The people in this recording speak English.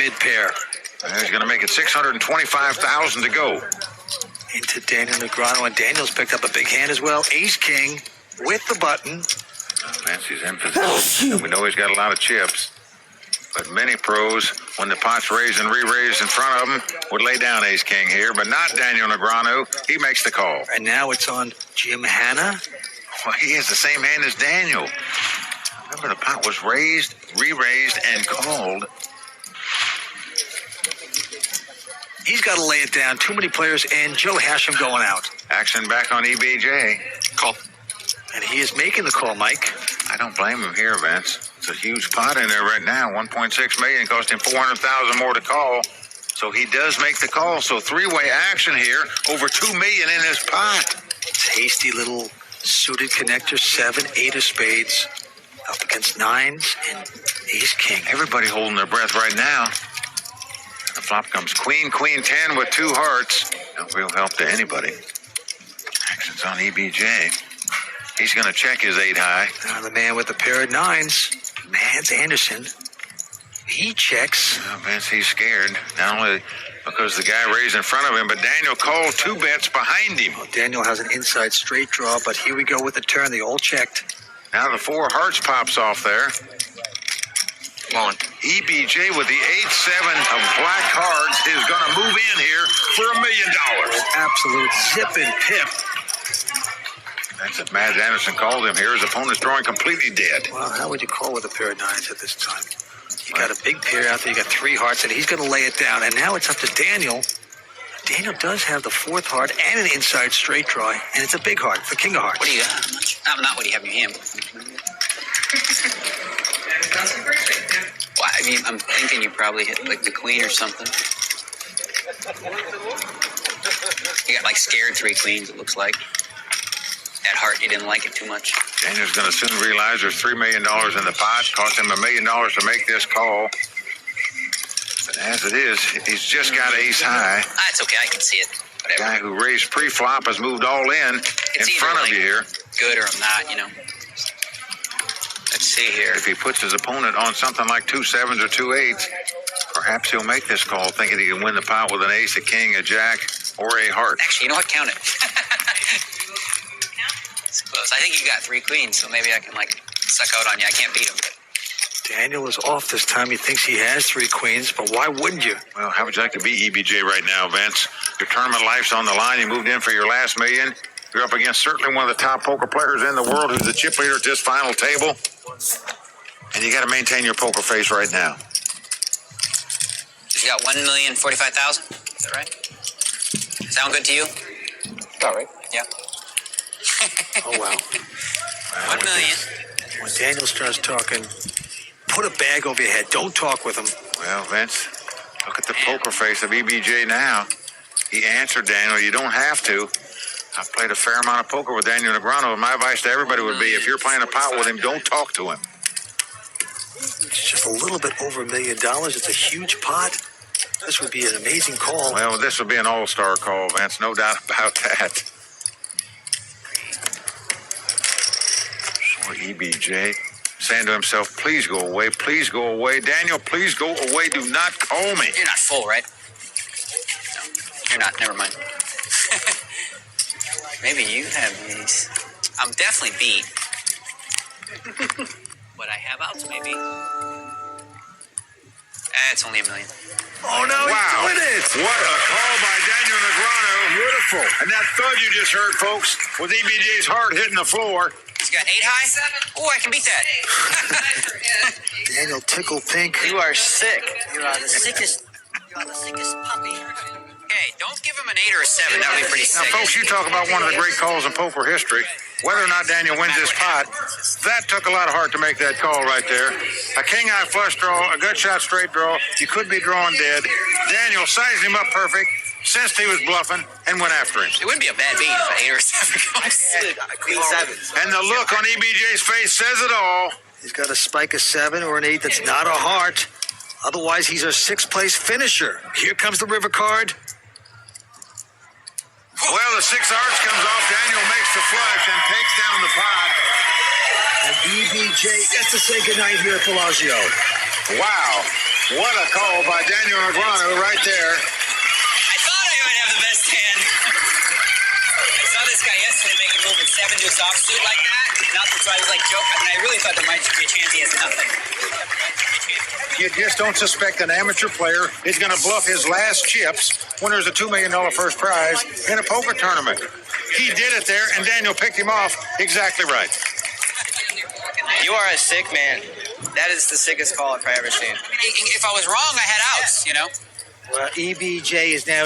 suited pair. He's going to make it 625,000 to go. Into Daniel Negreanu, and Daniel's picked up a big hand as well. Ace-king with the button. Nancy's in position. We know he's got a lot of chips. But many pros, when the pot's raised and re-raised in front of them, would lay down ace-king here, but not Daniel Negreanu. He makes the call. And now it's on Jim Hanna. Well, he has the same hand as Daniel. Remember, the pot was raised, re-raised, and called. He's got to lay it down. Too many players, and Joe Hashem going out. Action back on EBJ. Call. And he is making the call, Mike. I don't blame him here, Vince. It's a huge pot in there right now. $1.6 million, cost him $400,000 more to call. So he does make the call. So three-way action here. Over $2 million in this pot. Tasty little suited connector, 7, 8 of spades. Up against 9s and ace-king. Everybody holding their breath right now. The flop comes queen, queen 10 with 2 hearts. No real help to anybody. Action's on EBJ. He's going to check his 8 high. Now the man with the pair of 9s, Mads Anderson. He checks. Well, Vince, he's scared. Not only because the guy raised in front of him, but Daniel called 2 bets behind him. Well, Daniel has an inside straight draw, but here we go with the turn. They all checked. Now the 4 hearts pops off there. Come on. EBJ with the 8-7 of black cards is going to move in here for $1 million. Absolute zip and pip. That's it. Mads Anderson called him here. His opponent's drawing completely dead. Well, how would you call with a pair of 9s at this time? You got a big pair out there. You got 3 hearts, and he's going to lay it down. And now it's up to Daniel. Daniel does have the 4th heart and an inside straight draw, and it's a big heart. It's the king of hearts. What do you got? Not what do you have in your hand. Well, I mean, I'm thinking you probably hit like the queen or something. You got like scared 3 queens, it looks like. That heart, you didn't like it too much. Daniel's going to soon realize there's $3 million in the pot. Cost him $1 million to make this call. But as it is, he's just got ace high. It's okay, I can see it. The guy who raised pre-flop has moved all in front of you here. Good or not, you know. Let's see here. If he puts his opponent on something like 2 7s or 2 8s, perhaps he'll make this call thinking he can win the pot with an ace, a king, a jack, or a heart. Actually, you know what? Count it. It's close. I think you got 3 queens, so maybe I can like suck out on you. I can't beat him. But Daniel is off this time. He thinks he has 3 queens, but why wouldn't you? Well, how would you like to be EBJ right now, Vince? Your tournament life's on the line. You moved in for your last $1 million. You're up against certainly one of the top poker players in the world who's the chip leader at this final table. And you got to maintain your poker face right now. You got 1,045,000. Is that right? Sound good to you? All right. Yeah. Oh, wow. 1 million. When Daniel starts talking, put a bag over your head. Don't talk with him. Well, Vince, look at the poker face of EBJ now. He answered Daniel. You don't have to. I've played a fair amount of poker with Daniel Negreanu, and my advice to everybody would be, if you're playing a pot with him, don't talk to him. It's just a little bit over $1 million. It's a huge pot. This would be an amazing call. Well, this would be an all-star call, Vince. No doubt about that. So EBJ saying to himself, please go away. Please go away. Daniel, please go away. Do not call me. You're not full, right? No, you're not. Never mind. Maybe you have these. I'm definitely beat. What I have outs, maybe. It's only $1 million. Oh, no, Wow. he's doing it. What a call by Daniel Negreanu. Beautiful. And that thud you just heard, folks, with EBJ's heart hitting the floor. He's got 8 high? Oh, I can beat that. Daniel Tickle Pink. You are sick. You are the sickest. You are the sickest puppy. Hey, don't give him an 8 or a 7. That would be pretty Now, sick. folks, you talk about one of the great calls in poker history. Whether or not Daniel wins this pot, that took a lot of heart to make that call right there. A king-eye flush draw, a good shot straight draw. You could be drawing dead. Daniel sized him up perfect, sensed he was bluffing, and went after him. It wouldn't be a bad beat if an 8 or a 7 comes. Queen 7. And the look on EBJ's face says it all. He's got to spike a 7 or an 8 that's not a heart. Otherwise, he's our 6th place finisher. Here comes the river card. Well, the 6 hearts comes off. Daniel makes the flush and takes down the pot. And EBJ gets to say goodnight here at Bellagio. Wow. What a call by Daniel Negreanu right there. I thought I would have the best hand. I saw this guy yesterday make a move at 7 to his offsuit like that. Nothing, so I was like, joke. I mean, I really thought there might be a chance he has nothing. You just don't suspect an amateur player is going to bluff his last chips when there's a $2 million first prize in a poker tournament. He did it there, and Daniel picked him off exactly right. You are a sick man. That is the sickest call I've ever seen. If I was wrong, I had outs, you know? Well, EBJ is now